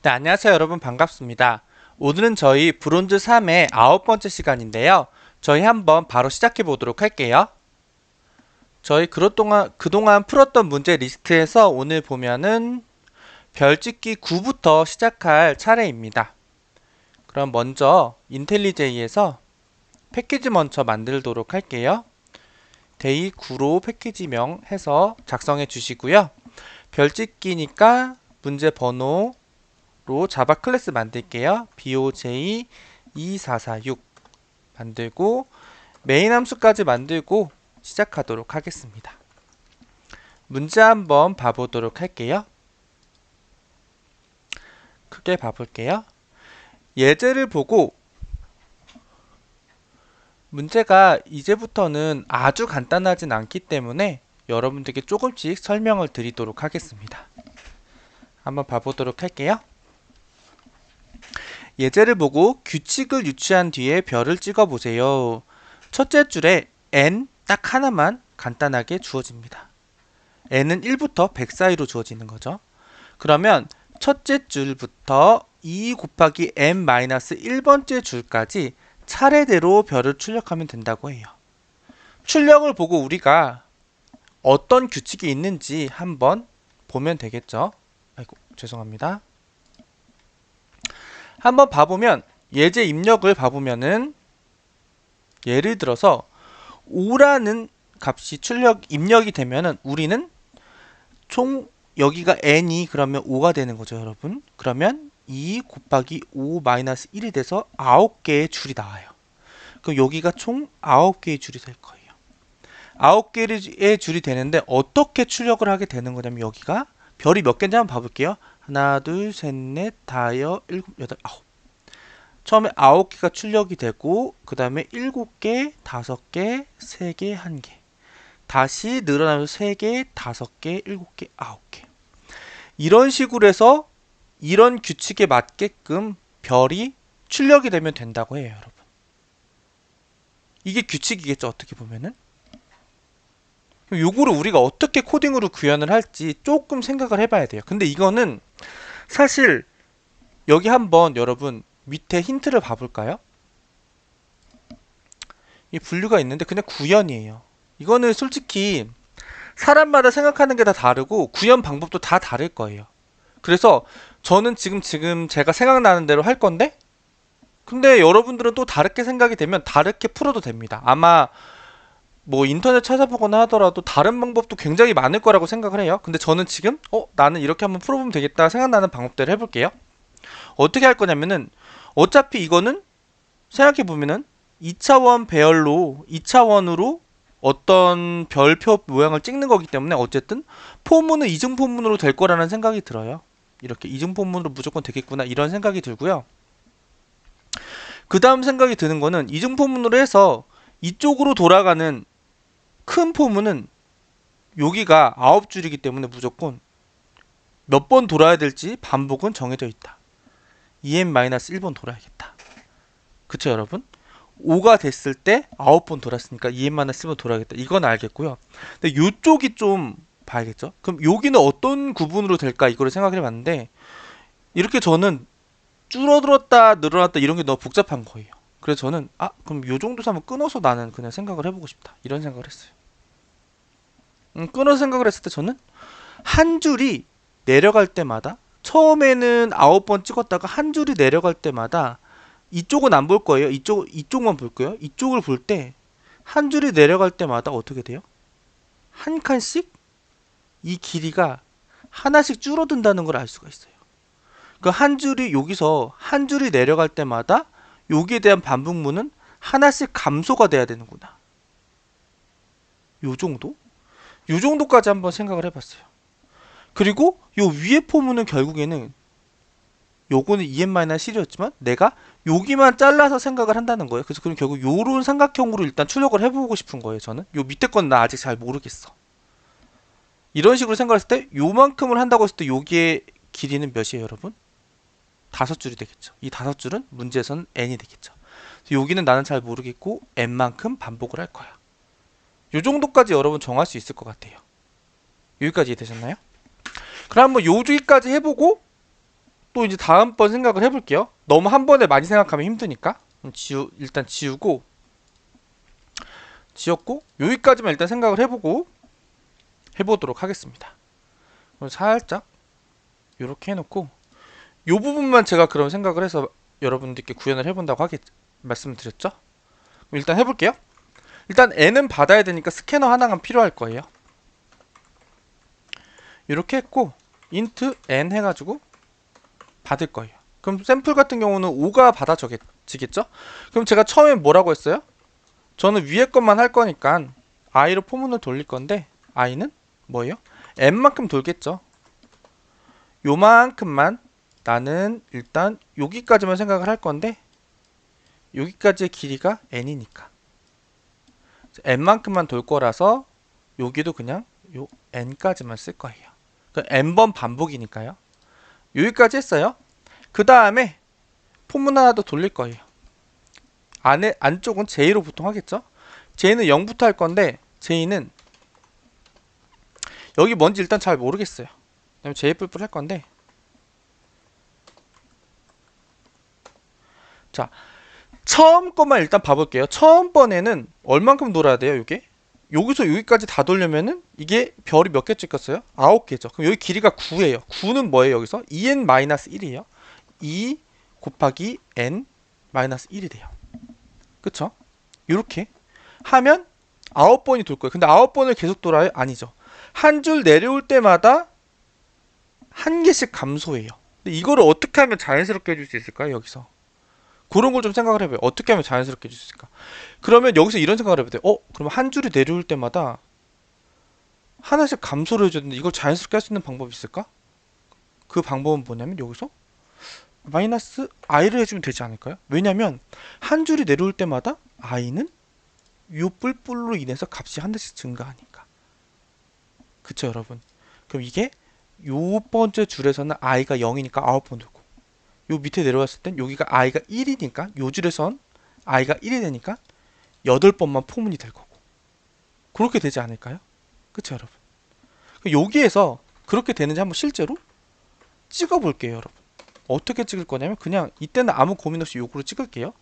네, 안녕하세요 여러분, 반갑습니다. 오늘은 저희 브론즈 3의 9번째 시간인데요. 저희 한번 바로 시작해 보도록 할게요. 저희 그동안 풀었던 문제 리스트에서 오늘 보면은 별짓기 9부터 시작할 차례입니다. 그럼 먼저 인텔리제이에서 패키지 먼저 만들도록 할게요. 데이 9로 패키지명 해서 작성해 주시고요. 별짓기니까 문제 번호 로 자바 클래스 만들게요. BOJ2446 만들고 메인 함수까지 만들고 시작하도록 하겠습니다. 문제 한번 봐보도록 할게요. 크게 봐볼게요. 예제를 보고 문제가 이제부터는 아주 간단하진 않기 때문에 여러분들께 조금씩 설명을 드리도록 하겠습니다. 한번 봐보도록 할게요. 예제를 보고 규칙을 유추한 뒤에 별을 찍어 보세요. 첫째 줄에 n 딱 하나만 간단하게 주어집니다. n은 1부터 100 사이로 주어지는 거죠. 그러면 첫째 줄부터 2 곱하기 n-1번째 줄까지 차례대로 별을 출력하면 된다고 해요. 출력을 보고 우리가 어떤 규칙이 있는지 한번 보면 되겠죠. 아이고, 죄송합니다. 한번 봐보면 예제 입력을 봐보면은 예를 들어서 5라는 값이 입력이 되면은 우리는 총 여기가 n이 그러면 5가 되는 거죠, 여러분. 그러면 2 곱하기 5 마이너스 1이 돼서 9개의 줄이 나와요. 그럼 여기가 총 9개의 줄이 될 거예요. 9개의 줄이 되는데 어떻게 출력을 하게 되는 거냐면 여기가 별이 몇 개인지 한번 봐볼게요. 하나, 둘, 셋, 넷, 다섯, 일곱, 여덟, 아홉. 처음에 9개가 출력이 되고 그 다음에 7개, 5개, 3개, 1개. 다시 늘어나면서 3개, 5개, 7개, 9개. 이런 식으로 해서 이런 규칙에 맞게끔 별이 출력이 되면 된다고 해요, 여러분. 이게 규칙이겠죠, 어떻게 보면은. 요거를 우리가 어떻게 코딩으로 구현을 할지 조금 생각을 해봐야 돼요. 근데 이거는 사실 여기 한번 여러분 밑에 힌트를 봐볼까요? 이 분류가 있는데 그냥 구현이에요. 이거는 솔직히 사람마다 생각하는 게 다 다르고 구현 방법도 다 다를 거예요. 그래서 저는 지금 제가 생각나는 대로 할 건데 근데 여러분들은 또 다르게 생각이 되면 다르게 풀어도 됩니다. 아마 뭐 인터넷 찾아보거나 하더라도 다른 방법도 굉장히 많을 거라고 생각을 해요. 근데 저는 지금 나는 이렇게 한번 풀어보면 되겠다 생각나는 방법대로 해볼게요. 어떻게 할 거냐면은 어차피 이거는 생각해보면은 2차원 배열로 2차원으로 어떤 별표 모양을 찍는 거기 때문에 어쨌든 포문은 이중 포문으로 될 거라는 생각이 들어요. 이렇게 이중 포문으로 무조건 되겠구나 이런 생각이 들고요. 그 다음 생각이 드는 거는 이중 포문으로 해서 이쪽으로 돌아가는 큰 포문은 여기가 9줄이기 때문에 무조건 몇 번 돌아야 될지 반복은 정해져 있다. 2n-1번 돌아야겠다. 그쵸 여러분? 5가 됐을 때 9번 돌았으니까 2n-1번 돌아야겠다. 이건 알겠고요. 근데 이쪽이 좀 봐야겠죠? 그럼 여기는 어떤 구분으로 될까 이거를 생각을 해봤는데 이렇게 저는 줄어들었다 늘어났다 이런 게 너무 복잡한 거예요. 그래서 저는 그럼 요 정도 한번 끊어서 나는 그냥 생각을 해보고 싶다. 이런 생각을 했어요. 끊어서 생각을 했을 때 저는 한 줄이 내려갈 때마다 처음에는 9번 찍었다가 한 줄이 내려갈 때마다 이쪽은 안 볼 거예요. 이쪽만 볼 거예요. 이쪽을 볼 때 한 줄이 내려갈 때마다 어떻게 돼요? 한 칸씩 이 길이가 하나씩 줄어든다는 걸 알 수가 있어요. 그 한 줄이 여기서 한 줄이 내려갈 때마다 여기에 대한 반복문은 하나씩 감소가 돼야 되는구나. 요 정도? 요 정도까지 한번 생각을 해봤어요. 그리고 요 위에 포문은 결국에는 요거는 EM-1이었지만 내가 여기만 잘라서 생각을 한다는 거예요. 그래서 그럼 결국 요런 삼각형으로 일단 출력을 해보고 싶은 거예요. 저는 요 밑에 건 나 아직 잘 모르겠어. 이런 식으로 생각했을 때 요만큼을 한다고 했을 때 여기의 길이는 몇이에요, 여러분? 5줄이 되겠죠. 이 5줄은 문제에서는 n이 되겠죠. 여기는 나는 잘 모르겠고 n만큼 반복을 할 거야. 요 정도까지 여러분 정할 수 있을 것 같아요. 여기까지 되셨나요? 그럼 한번 여기까지 해보고 또 이제 다음번 생각을 해볼게요. 너무 한 번에 많이 생각하면 힘드니까. 일단 지웠고, 여기까지만 일단 생각을 해보도록 하겠습니다. 그럼 살짝, 요렇게 해놓고, 요 부분만 제가 그럼 생각을 해서 여러분들께 구현을 해본다고 말씀드렸죠? 일단 해볼게요. 일단 n은 받아야 되니까 스캐너 하나가 필요할 거예요. 이렇게 했고 int n 해가지고 받을 거예요. 그럼 샘플 같은 경우는 5가 받아지겠죠? 그럼 제가 처음에 뭐라고 했어요? 저는 위에 것만 할 거니까 i로 포문을 돌릴 건데 i는 뭐예요? n만큼 돌겠죠. 요만큼만 나는 일단 여기까지만 생각을 할 건데 여기까지의 길이가 n이니까 n만큼만 돌 거라서 여기도 그냥 요 n까지만 쓸 거예요. n번 반복이니까요. 여기까지 했어요. 그 다음에 포문 하나 더 돌릴 거예요. 안쪽은 J로 보통 하겠죠? J는 0부터 할 건데 J는 여기 뭔지 일단 잘 모르겠어요. 그다음에 J 뿔뿔 할 건데 자 처음 것만 일단 봐볼게요. 처음 번에는 얼만큼 돌아야 돼요? 이게 여기서 여기까지 다 돌려면은 이게 별이 몇 개 찍혔어요? 9개죠. 그럼 여기 길이가 9예요. 9는 뭐예요? 여기서 2n-1이에요. 2 곱하기 n-1이 돼요. 그쵸? 이렇게 하면 9번이 돌 거예요. 근데 9번을 계속 돌아요? 아니죠. 한 줄 내려올 때마다 한 개씩 감소해요. 근데 이거를 어떻게 하면 자연스럽게 해줄 수 있을까요? 여기서 그런 걸 좀 생각을 해봐요. 어떻게 하면 자연스럽게 해줄 수 있을까? 그러면 여기서 이런 생각을 해봐요. 그럼 한 줄이 내려올 때마다 하나씩 감소를 해줬는데 이걸 자연스럽게 할 수 있는 방법이 있을까? 그 방법은 뭐냐면 여기서 마이너스 i를 해주면 되지 않을까요? 왜냐면 한 줄이 내려올 때마다 i는 요 뿔뿔로 인해서 값이 한 대씩 증가하니까. 그쵸 여러분? 그럼 이게 요 번째 줄에서는 i가 0이니까 9번 돌고 요 밑에 내려왔을 땐 여기가 i가 1이니까 요 줄에선 i가 1이 되니까 8번만 포문이 될 거고 그렇게 되지 않을까요? 그쵸 여러분? 여기에서 그렇게 되는지 한번 실제로 찍어 볼게요 여러분. 어떻게 찍을 거냐면 그냥 이때는 아무 고민 없이 요거로 찍을게요.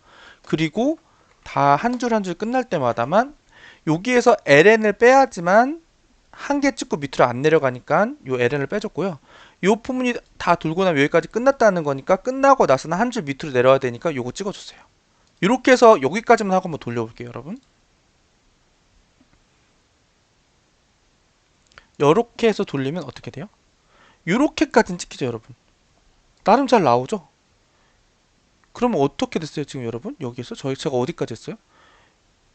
그리고 다 한 줄 한 줄 끝날 때마다만 여기에서 ln을 빼야지만 한 개 찍고 밑으로 안 내려가니까 요 ln을 빼줬고요. 요 포문이 다 돌고 나면 여기까지 끝났다는 거니까 끝나고 나서는 한 줄 밑으로 내려야 되니까 요거 찍어주세요. 이렇게 해서 여기까지만 하고 한번 돌려볼게요 여러분. 이렇게 해서 돌리면 어떻게 돼요? 이렇게까지는 찍히죠 여러분. 나름 잘 나오죠? 그러면 어떻게 됐어요 지금 여러분? 여기에서 제가 어디까지 했어요?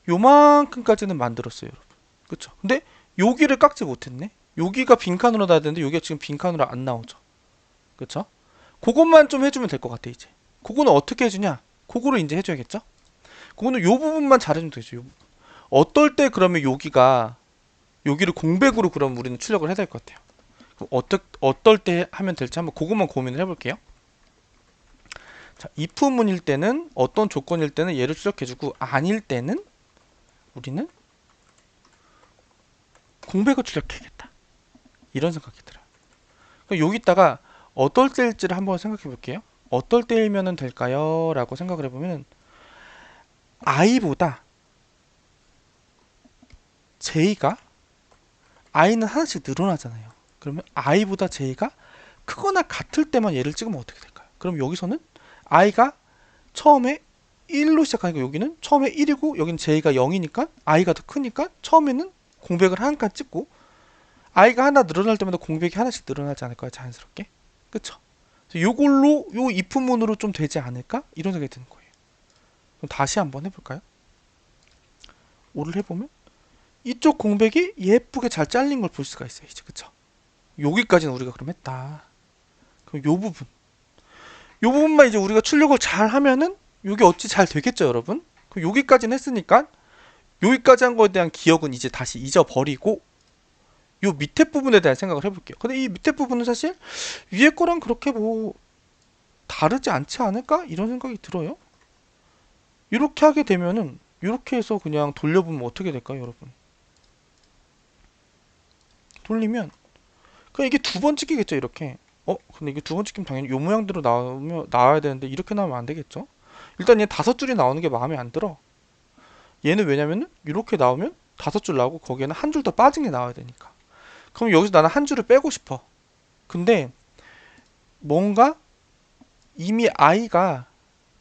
요만큼까지는 만들었어요 여러분. 그쵸? 근데 여기를 깎지 못했네. 여기가 빈칸으로 나야 되는데 여기가 지금 빈칸으로 안 나오죠. 그쵸? 그것만 좀 해주면 될 것 같아 이제. 그거는 어떻게 해주냐? 그거를 이제 해줘야겠죠? 그거는 요 부분만 잘해주면 되죠. 요 부분. 어떨 때 그러면 여기를 공백으로 그럼 우리는 출력을 해야 될 것 같아요. 그럼 어떨 때 하면 될지 한번 그것만 고민을 해볼게요. 자, if문일 때는 어떤 조건일 때는 얘를 출력해주고 아닐 때는 우리는 공백을 출력해야겠다. 이런 생각이 들어요. 그럼 여기다가 어떨 때일지를 한번 생각해 볼게요. 어떨 때이면 될까요? 라고 생각을 해보면 i보다 j가 i는 하나씩 늘어나잖아요. 그러면 i보다 j가 크거나 같을 때만 얘를 찍으면 어떻게 될까요? 그럼 여기서는 i가 처음에 1로 시작하니까 여기는 처음에 1이고 여기는 j가 0이니까 i가 더 크니까 처음에는 공백을 한 칸 찍고 i가 하나 늘어날 때마다 공백이 하나씩 늘어나지 않을까요? 자연스럽게. 그쵸? 요걸로 요 if문으로 좀 되지 않을까? 이런 생각이 드는 거예요. 그럼 다시 한번 해볼까요? 오를 해보면 이쪽 공백이 예쁘게 잘 잘린 걸 볼 수가 있어요. 이제 그쵸? 여기까지는 우리가 그럼 했다. 그럼 요 부분만 이제 우리가 출력을 잘 하면은 요게 어찌 잘 되겠죠 여러분? 그럼 여기까지는 했으니까 여기까지 한 거에 대한 기억은 이제 다시 잊어버리고 요 밑에 부분에 대한 생각을 해볼게요. 근데 이 밑에 부분은 사실 위에 거랑 그렇게 뭐 다르지 않지 않을까? 이런 생각이 들어요. 이렇게 하게 되면은 이렇게 해서 그냥 돌려보면 어떻게 될까요 여러분? 돌리면 그냥 이게 두 번 찍히겠죠 이렇게. 근데 이게 두 번째 낌 당연히 요 모양대로 나와야 되는데 이렇게 나오면 안 되겠죠? 일단 얘 다섯 줄이 나오는 게 마음에 안 들어. 얘는 왜냐면은 이렇게 나오면 다섯 줄 나오고 거기에는 한 줄 더 빠진 게 나와야 되니까. 그럼 여기서 나는 한 줄을 빼고 싶어. 근데 뭔가 이미 i가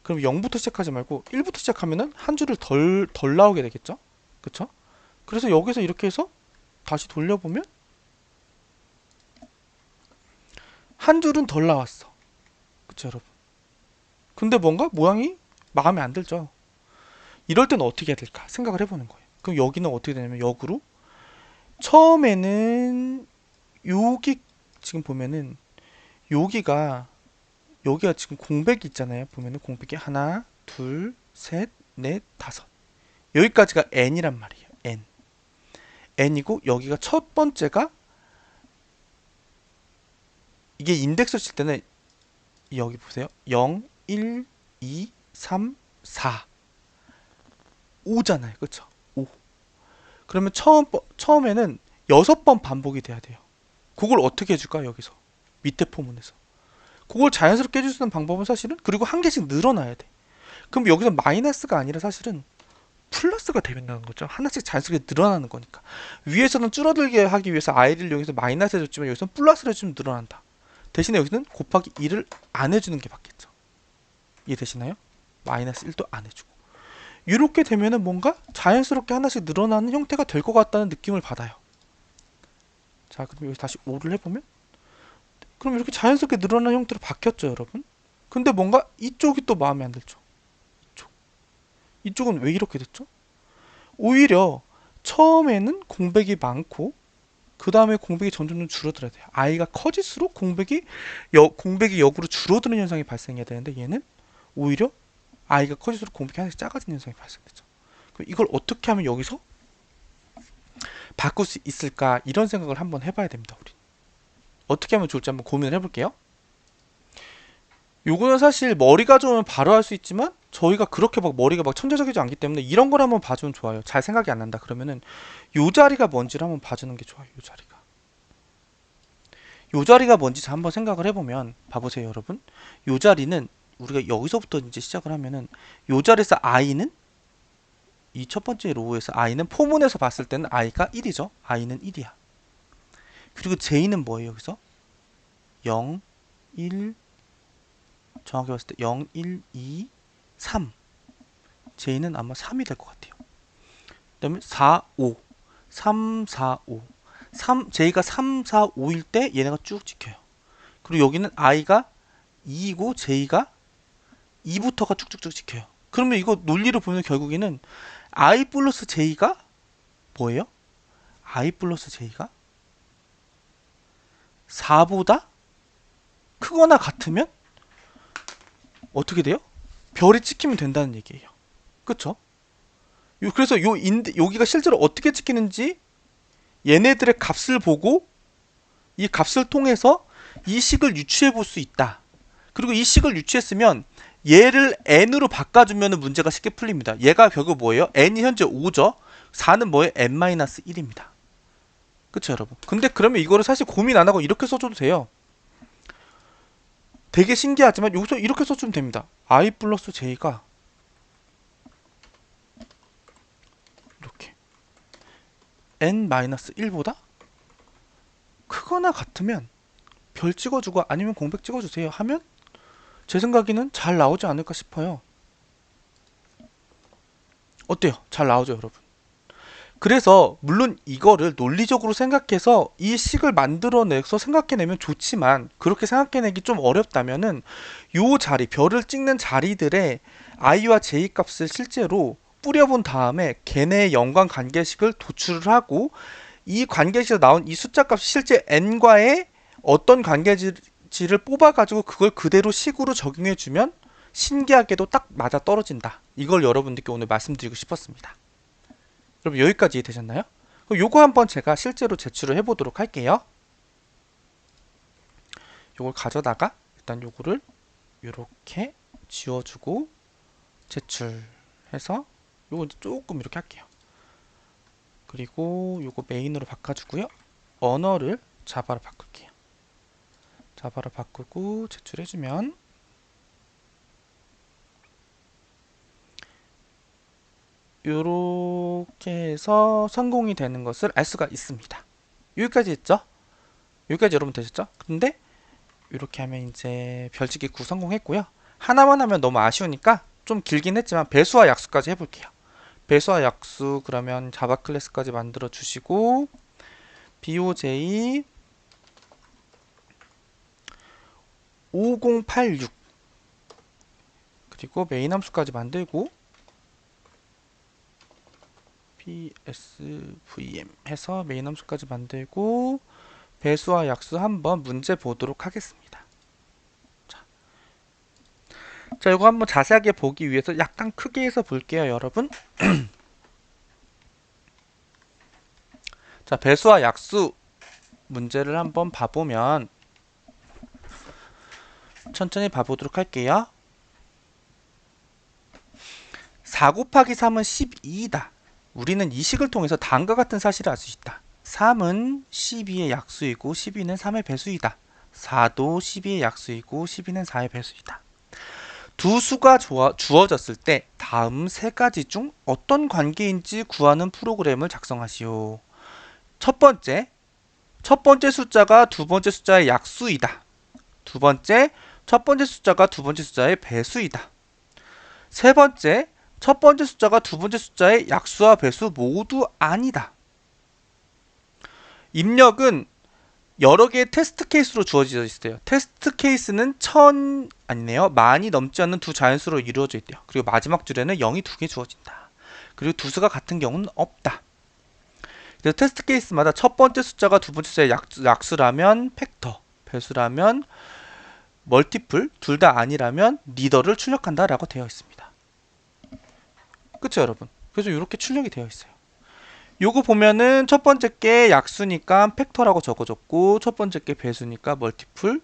그럼 0부터 시작하지 말고 1부터 시작하면은 한 줄을 덜 나오게 되겠죠? 그쵸? 그래서 여기서 이렇게 해서 다시 돌려보면 한 줄은 덜 나왔어. 그쵸, 여러분? 근데 뭔가 모양이 마음에 안 들죠? 이럴 때는 어떻게 해야 될까 생각을 해보는 거예요. 그럼 여기는 어떻게 되냐면 역으로 처음에는 여기 지금 보면은 여기가 지금 공백이 있잖아요. 보면은 공백이 하나, 둘, 셋, 넷, 다섯. 여기까지가 n이란 말이에요. n이고 여기가 첫 번째가 이게 인덱스 칠 때는 여기 보세요. 0, 1, 2, 3, 4, 5잖아요. 그쵸? 5. 그러면 처음에는 6번 반복이 돼야 돼요. 그걸 어떻게 해줄까? 여기서 밑에 포문에서 그걸 자연스럽게 해줄 수 있는 방법은 사실은 그리고 한 개씩 늘어나야 돼. 그럼 여기서 마이너스가 아니라 사실은 플러스가 되는다는 거죠. 하나씩 자연스럽게 늘어나는 거니까. 위에서는 줄어들게 하기 위해서 i를 여기서 마이너스 해줬지만 여기서는 플러스를 해주면 늘어난다. 대신에 여기서는 곱하기 2를 안 해주는 게 맞겠죠. 이해되시나요? 마이너스 1도 안 해주고. 이렇게 되면은 뭔가 자연스럽게 하나씩 늘어나는 형태가 될 것 같다는 느낌을 받아요. 자, 그럼 여기 다시 5를 해보면 그럼 이렇게 자연스럽게 늘어나는 형태로 바뀌었죠, 여러분? 근데 뭔가 이쪽이 또 마음에 안 들죠. 이쪽은 왜 이렇게 됐죠? 오히려 처음에는 공백이 많고 그 다음에 공백이 점점 줄어들어야 돼요. i가 커질수록 공백이 역으로 줄어드는 현상이 발생해야 되는데 얘는 오히려 i가 커질수록 공백이 하나씩 작아지는 현상이 발생되죠. 그럼 이걸 어떻게 하면 여기서 바꿀 수 있을까 이런 생각을 한번 해봐야 됩니다. 우리 어떻게 하면 좋을지 한번 고민을 해볼게요. 요거는 사실 머리가 좋으면 바로 할 수 있지만 저희가 그렇게 막 머리가 막 천재적이지 않기 때문에 이런 걸 한번 봐주면 좋아요. 잘 생각이 안 난다 그러면은 요 자리가 뭔지를 한번 봐주는 게 좋아요. 요 자리가 뭔지 한번 생각을 해보면 봐보세요, 여러분. 요 자리는 우리가 여기서부터 이제 시작을 하면은 요 자리에서 i는 이 첫 번째 로우에서 i는 포문에서 봤을 때는 i가 1이죠. i는 1이야. 그리고 j는 뭐예요, 여기서? 0, 1, 정확히 봤을 때 0, 1, 2, 3. j는 아마 3이 될 것 같아요. 그 다음에 4, 5. 3, 4, 5. j가 3, 4, 5일 때 얘네가 쭉 찍혀요. 그리고 여기는 i가 2이고 j가 2부터가 쭉쭉쭉 찍혀요. 그러면 이거 논리를 보면 결국에는 i 플러스 j가 뭐예요? i 플러스 j가 4보다 크거나 같으면 어떻게 돼요? 별이 찍히면 된다는 얘기예요. 그쵸? 그래서 여기가 실제로 어떻게 찍히는지 얘네들의 값을 보고 이 값을 통해서 이 식을 유추해 볼 수 있다. 그리고 이 식을 유추했으면 얘를 n으로 바꿔주면 문제가 쉽게 풀립니다. 얘가 결국 뭐예요? n이 현재 5죠. 4는 뭐예요? n-1입니다. 그쵸, 여러분? 근데 그러면 이거를 사실 고민 안 하고 이렇게 써줘도 돼요. 되게 신기하지만 여기서 이렇게 써주면 됩니다. i 플러스 j가 이렇게 n-1보다 크거나 같으면 별 찍어주고 아니면 공백 찍어주세요 하면 제 생각에는 잘 나오지 않을까 싶어요. 어때요? 잘 나오죠, 여러분? 그래서 물론 이거를 논리적으로 생각해서 이 식을 만들어내서 생각해내면 좋지만 그렇게 생각해내기 좀 어렵다면은 요 자리, 별을 찍는 자리들의 i와 j 값을 실제로 뿌려본 다음에 걔네의 연관 관계식을 도출을 하고 이 관계식에서 나온 이 숫자 값이 실제 n과의 어떤 관계지를 뽑아가지고 그걸 그대로 식으로 적용해주면 신기하게도 딱 맞아 떨어진다. 이걸 여러분들께 오늘 말씀드리고 싶었습니다. 여러분 여기까지 되셨나요? 그럼 요거 한번 제가 실제로 제출을 해보도록 할게요. 요걸 가져다가 일단 요거를 요렇게 지워주고 제출해서 요거 조금 이렇게 할게요. 그리고 요거 메인으로 바꿔주고요. 언어를 자바로 바꿀게요. 자바로 바꾸고 제출해주면 요렇게 해서 성공이 되는 것을 알 수가 있습니다. 여기까지 했죠? 여기까지 여러분 되셨죠? 근데 이렇게 하면 이제 별치기 9 성공했고요. 하나만 하면 너무 아쉬우니까 좀 길긴 했지만 배수와 약수까지 해볼게요. 배수와 약수 그러면 자바 클래스까지 만들어 주시고 BOJ 5086 그리고 메인 함수까지 만들고 PSVM 해서 메인 함수까지 만들고 배수와 약수 한번 문제 보도록 하겠습니다. 자, 이거 한번 자세하게 보기 위해서 약간 크게 해서 볼게요, 여러분. 자, 배수와 약수 문제를 한번 봐보면 천천히 봐보도록 할게요. 4 곱하기 3은 12이다. 우리는 이 식을 통해서 다음과 같은 사실을 알 수 있다. 3은 12의 약수이고 12는 3의 배수이다. 4도 12의 약수이고 12는 4의 배수이다. 두 수가 주어졌을 때 다음 세 가지 중 어떤 관계인지 구하는 프로그램을 작성하시오. 첫 번째 숫자가 두 번째 숫자의 약수이다. 두 번째, 첫 번째 숫자가 두 번째 숫자의 배수이다. 세 번째, 첫 번째 숫자가 두 번째 숫자의 약수와 배수 모두 아니다. 입력은 여러 개의 테스트 케이스로 주어져 있어요. 테스트 케이스는 만이 넘지 않는 두 자연수로 이루어져 있대요. 그리고 마지막 줄에는 0이 2개 주어진다. 그리고 두 수가 같은 경우는 없다. 그래서 테스트 케이스마다 첫 번째 숫자가 두 번째 숫자의 약수라면 팩터, 배수라면 멀티플, 둘 다 아니라면 리더를 출력한다 라고 되어 있습니다. 그쵸 여러분? 그래서 이렇게 출력이 되어 있어요. 요거 보면은 첫 번째 게 약수니까 팩터라고 적어줬고 첫 번째 게 배수니까 멀티플,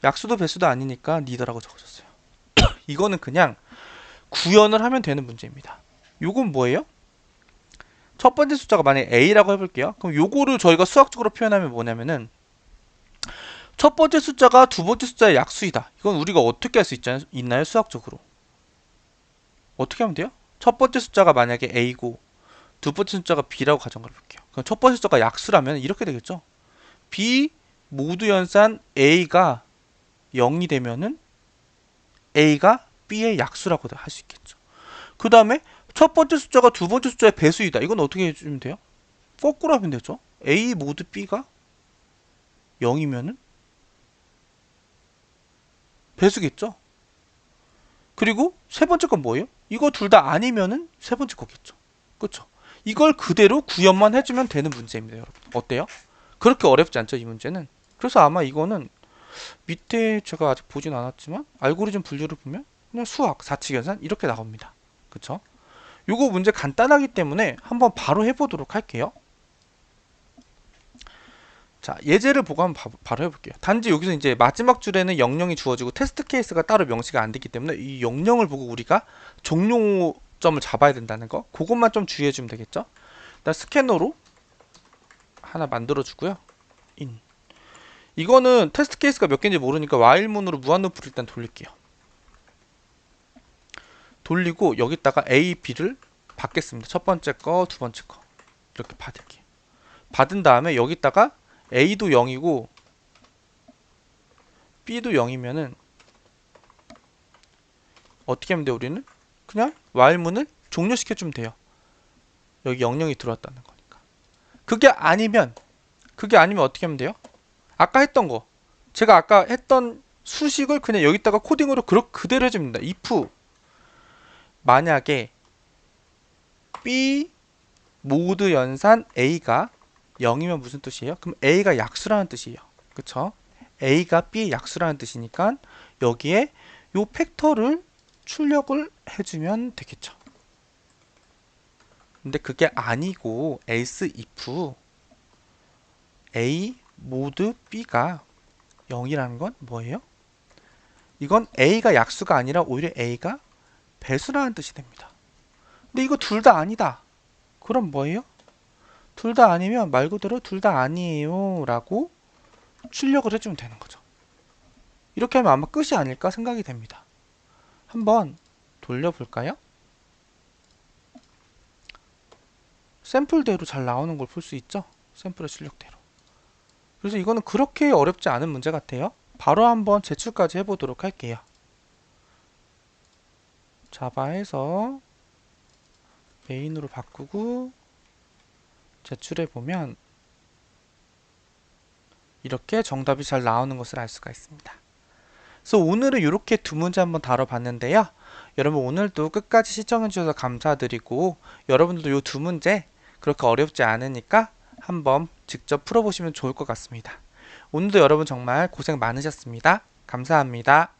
약수도 배수도 아니니까 리더라고 적어줬어요. 이거는 그냥 구현을 하면 되는 문제입니다. 요건 뭐예요? 첫 번째 숫자가 만약에 A라고 해볼게요. 그럼 요거를 저희가 수학적으로 표현하면 뭐냐면은 첫 번째 숫자가 두 번째 숫자의 약수이다. 이건 우리가 어떻게 할 수 있나요? 수학적으로. 어떻게 하면 돼요? 첫 번째 숫자가 만약에 A고 두 번째 숫자가 B라고 가정을 해볼게요. 그럼 첫 번째 숫자가 약수라면 이렇게 되겠죠? B 모두 연산 A가 0이 되면은 A가 B의 약수라고 할 수 있겠죠. 그 다음에 첫 번째 숫자가 두 번째 숫자의 배수이다. 이건 어떻게 해주면 돼요? 거꾸로 하면 되죠. A 모두 B가 0이면은 배수겠죠. 그리고 세 번째 건 뭐예요? 이거 둘 다 아니면은 세 번째 거겠죠. 그쵸? 이걸 그대로 구현만 해주면 되는 문제입니다, 여러분. 어때요? 그렇게 어렵지 않죠, 이 문제는? 그래서 아마 이거는 밑에 제가 아직 보진 않았지만 알고리즘 분류를 보면 그냥 수학, 사칙연산 이렇게 나옵니다. 그쵸? 요거 문제 간단하기 때문에 한번 바로 해보도록 할게요. 자, 예제를 보고 한번 바로 해볼게요. 단지 여기서 이제 마지막 줄에는 00이 주어지고 테스트 케이스가 따로 명시가 안 되기 때문에 이 00을 보고 우리가 종료점을 잡아야 된다는 거, 그것만 좀 주의해주면 되겠죠. 일단 스캐너로 하나 만들어주고요. 인. 이거는 테스트 케이스가 몇 개인지 모르니까 while문으로 무한루프를 일단 돌릴게요. 돌리고 여기다가 A, B를 받겠습니다. 첫 번째 거, 두 번째 거 이렇게 받을게요. 받은 다음에 여기다가 A도 0이고 B도 0이면은 어떻게 하면 돼요? 우리는 그냥 while문을 종료시켜주면 돼요. 여기 00이 들어왔다는 거니까. 그게 아니면 어떻게 하면 돼요? 아까 했던 거, 제가 아까 했던 수식을 그냥 여기다가 코딩으로 그대로 해줍니다. if 만약에 B 모두 연산 A가 0이면 무슨 뜻이에요? 그럼 A가 약수라는 뜻이에요. 그쵸? A가 B의 약수라는 뜻이니까 여기에 요 팩터를 출력을 해주면 되겠죠. 근데 그게 아니고 else if A 모두 B가 0이라는 건 뭐예요? 이건 A가 약수가 아니라 오히려 A가 배수라는 뜻이 됩니다. 근데 이거 둘 다 아니다. 그럼 뭐예요? 둘 다 아니면 말 그대로 둘 다 아니에요 라고 출력을 해주면 되는 거죠. 이렇게 하면 아마 끝이 아닐까 생각이 됩니다. 한번 돌려볼까요? 샘플대로 잘 나오는 걸 볼 수 있죠? 샘플의 출력대로. 그래서 이거는 그렇게 어렵지 않은 문제 같아요. 바로 한번 제출까지 해보도록 할게요. 자바에서 메인으로 바꾸고 제출해보면 이렇게 정답이 잘 나오는 것을 알 수가 있습니다. 그래서 오늘은 이렇게 두 문제 한번 다뤄봤는데요. 여러분 오늘도 끝까지 시청해주셔서 감사드리고 여러분들도 이 두 문제 그렇게 어렵지 않으니까 한번 직접 풀어보시면 좋을 것 같습니다. 오늘도 여러분 정말 고생 많으셨습니다. 감사합니다.